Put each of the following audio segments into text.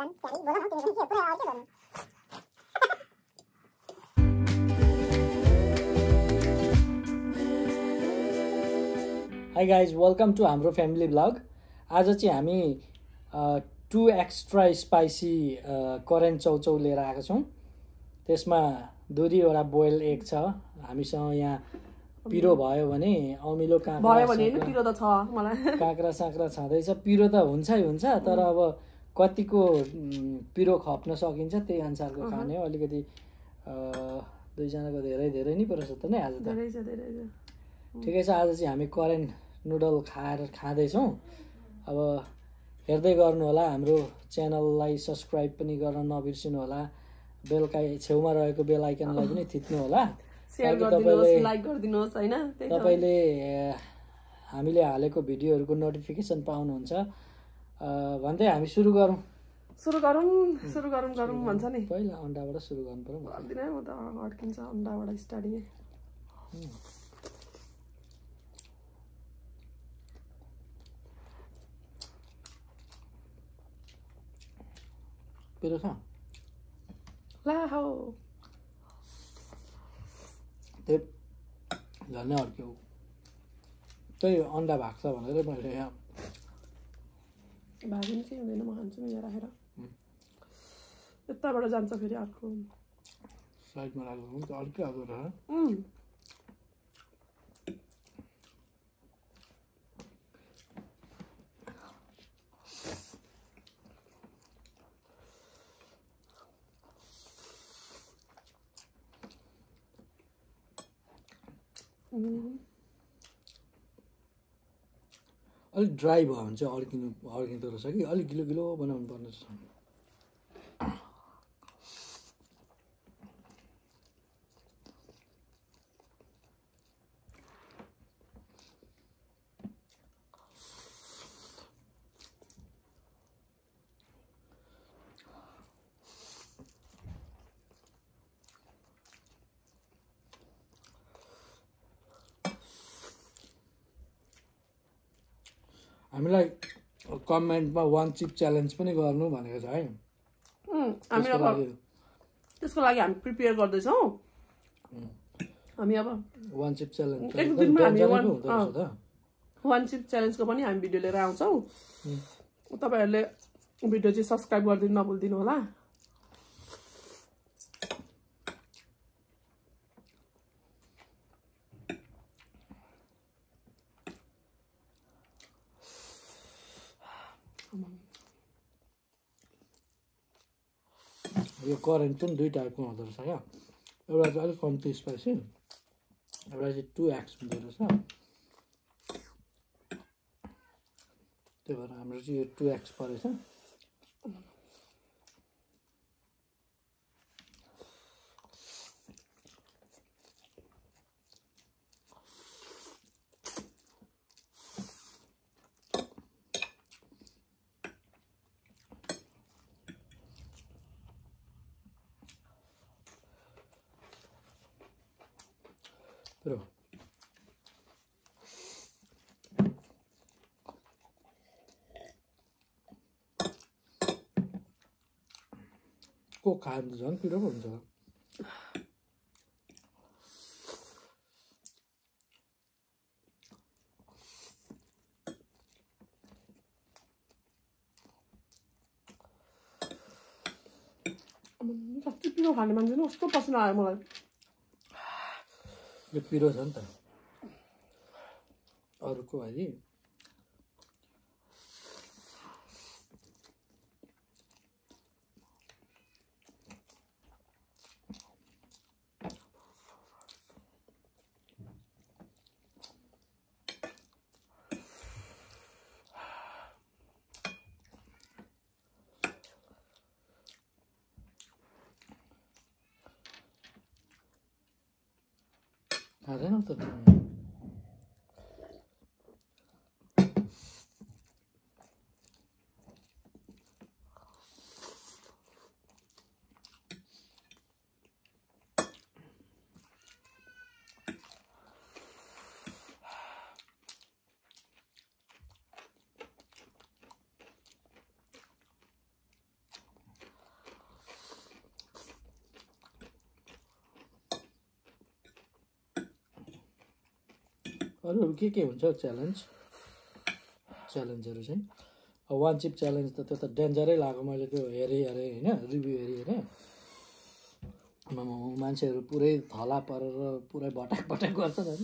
Hi guys, welcome to Hamro family vlog. आज चाहिँ हामी 2 extra spicy कोरियन चौचौ लिएर आएको छौं। त्यसमा 2-2 बोइल एग छ। हामीसँग यहाँ पिरो भयो भने अमिलो काँक्रा भयो भने नि पिरो त छ मलाई। काँक्रा साँक्रा छँदैछ। पिरो त हुन्छै हुन्छ, तर अब कतिको पिरो खप्न सकिन्छ त्यही अनुसारको खाने हो। अलिकति 2 जनाको धेरै नै पर्छ त नि आज त। धेरै छ। ठिकै छ, आज चाहिँ हामी कोरियन नुडल खाँदै छौं। अब हेर्दै गर्नु होला, हाम्रो च्यानललाई सब्स्क्राइब पनि गर्न नबिर्सिनु होला। बेलका छेउमा रहेको बेल आइकनलाई पनि थिच्नु होला। शेयर गरिदिनुहोस्, लाइक गरिदिनुहोस् हैन। तपाईले हामीले हालेको भिडियोहरुको नोटिफिकेसन पाउनुहुन्छ। भन्दै हामी सुरु गरौँ भन्छ नि। पहिला अन्डाबाट सुरु गर्नु पर्यो। गर्दिन म त, अड्किन्छ अन्डाबाट स्टार्टिङ। पिरो छ ला हो त्यो झन् अड्क्यो। त्यही अन्डा भाग्छ भनेर मैले यहाँ भागिन चाहिँ हुँदैन, म खान्छु नि यहाँ राखेर। यताबाट जान्छ फेरि अर्को साइडमा राख्नु त अड्किहाल्दो रहेछ। अलिक ड्राई भयो भने चाहिँ अड्किँदो रहेछ कि अलिक गिलो बनाउनु पर्ने छ। हामीलाई कमेन्टमा 1 चिप च्यालेन्ज पनि गर्नु भनेको छ है। हामी अब त्यसको लागि हामी प्रिपेयर गर्दै छौं। हामी अब 1 चिप च्यालेन्ज एक दिनमा हामी 1 चिप च्यालेन्जको पनि हामी भिडियो लिएर आउँछौं। तपाईहरुले भिडियो चाहिँ सब्स्क्राइब गरिदिनु नभुल्दिनु होला। यो कोरियन पनि 2 टाइपको हुँदो रहेछ क्या। एउटा चाहिँ अलिक कम्ती स्पाइसी, एउटा चाहिँ 2x हुँदो रहेछ। त्यही भएर हाम्रो चाहिँ यो 2x परेछ। Pero को खानु झन् पिरो पो हुन्छ। कति पिरो खाने मान्छे नि कस्तो पसिना आयो मलाई। यो पिरो छ नि त अरूको है। खाँदैन त अरूहरू के हुन्छ च्यालेन्जहरू चाहिँ अब वान चिप च्यालेन्ज त त्यो त डेन्जरै लाग्यो मैले त्यो हेरेँ होइन रिभ्यू हेरेँ मान्छेहरू पुरै थला परेर पुरै भटाक गर्छन् होइन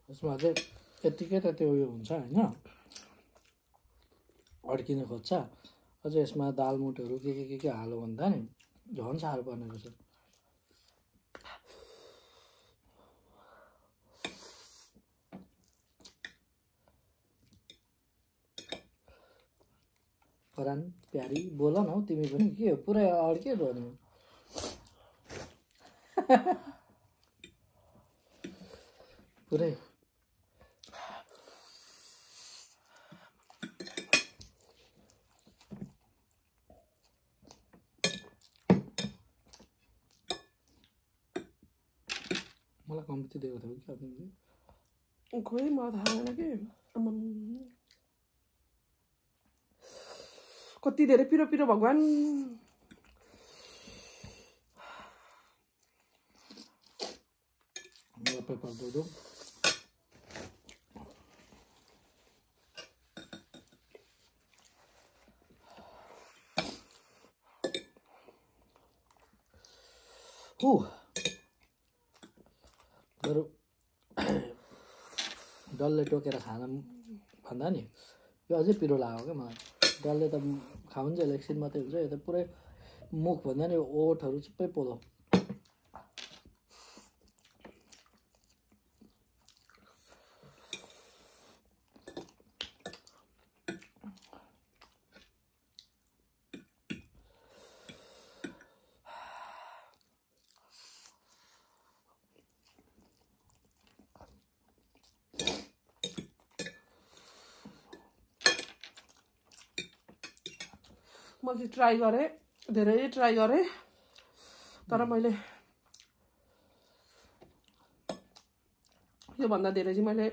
यसमा चाहिँ यत्तिकै त त्यो उयो हुन्छ होइन अड्किन खोज्छ अझ यसमा दालमुटहरू के हाल्यो भन्दा नि झन् साह्रो पर्ने रहेछ परान प्यारी बोल न हौ तिमी पनि के हो पुरै अड्क्यो भने पुरै मलाई कम्ती दिएको थियो कि तिमीले खोइ म थाहा भएन कि कति धेरै पिरो पिरो भगवान पेपर दो बरु डल्ले टोकेर खान भन्दा नि यो अझै पिरो लाग्यो क्या मलाई डल्ले त खाउन्जेल एकछिन मात्रै हुन्छ यो त पुरै मुख भन्दा नि ओठहरू सबै पोलो मैले ट्राई गरेँ धेरै ट्राई गरेँ तर मैले यो भन्दा धेरै चाहिँ मैले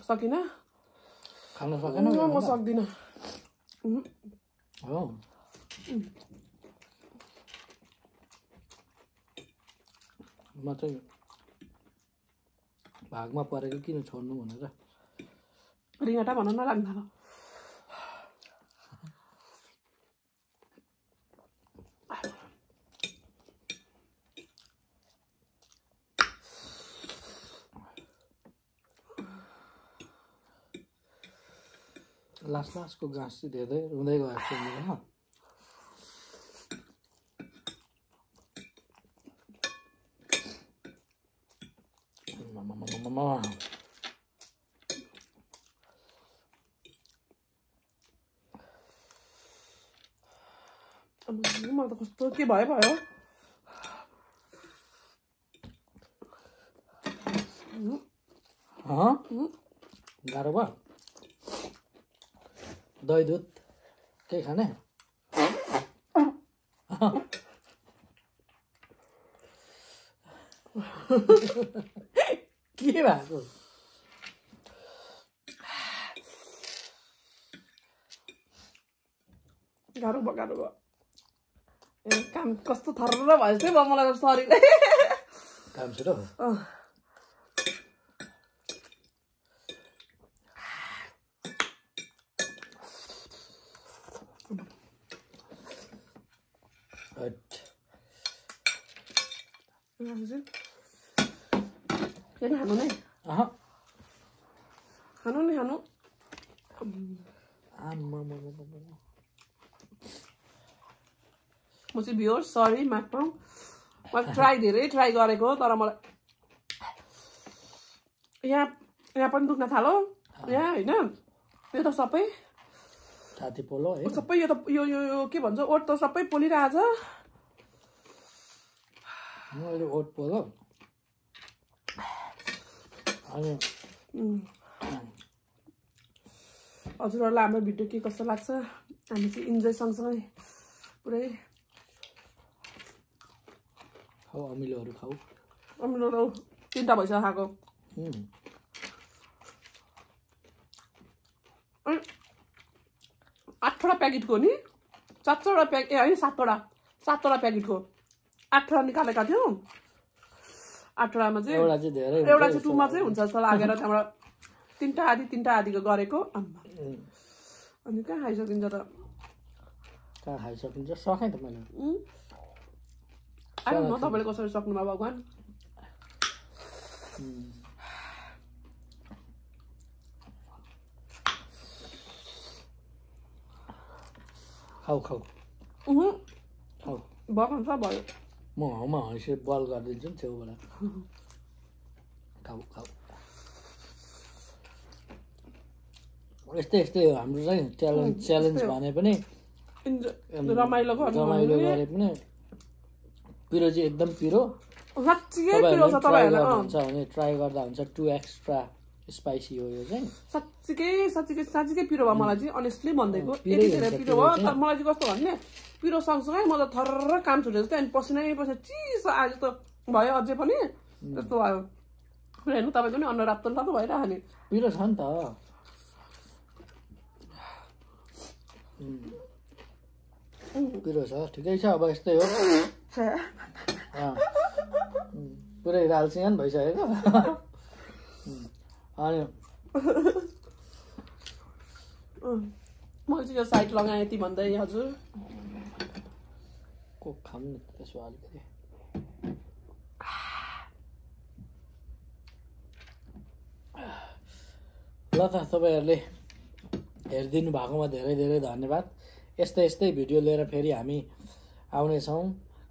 सकिनँ खान सकेन म सक्दिनँ हो म चाहिँ भागमा परेको किन छोड्नु भनेर रिङाटा भन्न नलाग्नु थाल्यो लास्टको गाँस चाहिँ धेरै रुँदै गएको छ मेरो मलाई त कस्तो के भयो गाह्रो भयो दही दुध केही खाने के भएको गाह्रो भयो काम कस्तो थर्र भयो जस्तै भयो मलाई शरीरले काम छिटो खानु नै खानु म चाहिँ भ्युअर्स सरी माग्छु मैले धेरै ट्राई गरेको तर मलाई यहाँ पनि दुख्न थाल्यो यहाँ होइन यो त सबै छाती पोलो है सबै यो त यो के भन्छ ओठ त सबै पोलिरहेछ मैले ओट पोलो अनि हजुरहरूलाई हाम्रो भिडियो के कस्तो लाग्छ हामी चाहिँ इन्जोय सँगसँगै पुरै खाऊ अमिलोहरू खाऊ अमिलो 3टा भइसक्यो खाएको 8वटा प्याकेटको नि 7वटा प्याकेट होइन 7वटा प्याकेटको 8वटा निकालेका थियौँ 8वटामा चाहिँ एउटा चाहिँ 2मा चाहिँ हुन्छ जस्तो लागेर त्यहाँबाट 3टा आधीको गरेको अनि कहाँ खाइसकिन्छ त कहाँ खाइसकिन्छ सकेँ त मैले आयो न तपाईँले कसरी सक्नुभयो भगवान् खाऊ भगवान् सब भयो म हमा हँसी बल गरिदिन्छु नि छेउबाट खाऊ यस्तै हो हाम्रो चाहिँ च्यालेन्ज भने पनि रमाइलो गरे पनि पिरो चाहिँ एकदम पिरो साँच्चीकै पिरो छ तपाईँहरूलाई हुन्छ भने ट्राई गर्दा हुन्छ 2 एक्स्ट्रा स्पाइसी हो यो चाहिँ साँच्चीकै पिरो भयो मलाई चाहिँ अनेस्टली भन्दैको यति धेरै पिरो भयो तर मलाई चाहिँ कस्तो भन्ने पिरो सँगसँगै म त थर्र काम छुट्यो जस्तो अनि पसिना चिसो आए जस्तो भयो अझै पनि त्यस्तो भयो हेर्नु तपाईँको नि अनुहार रातो भइरहेको नि पिरो छ नि त पिरो छ ठिकै छ अब यस्तै हो पुरै रालसिङन भइसकेको अनि मैले चाहिँ यो साइड लगाएँ यति भन्दै हजुर कोक खाऊँ न त्यसो अलिकति ल त तपाईँहरूले हेरिदिनु भएकोमा धेरै धन्यवाद यस्तै भिडियो लिएर फेरि हामी आउनेछौँ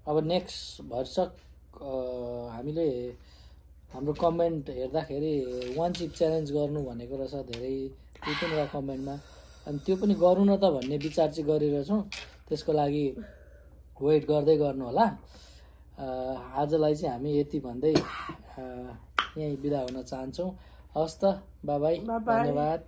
अब नेक्स्ट भर्सक हामीले हाम्रो कमेन्ट हेर्दाखेरि 1 चिप च्यालेन्ज गर्नु भनेको रहेछ धेरै 2-3 कमेन्टमा अनि त्यो पनि गरौँ न त भन्ने विचार चाहिँ गरिरहेछौँ त्यसको लागि वेट गर्दै गर्नु होला आजलाई चाहिँ हामी यति भन्दै यहीँ बिदा हुन चाहन्छौँ हवस् त बाई धन्यवाद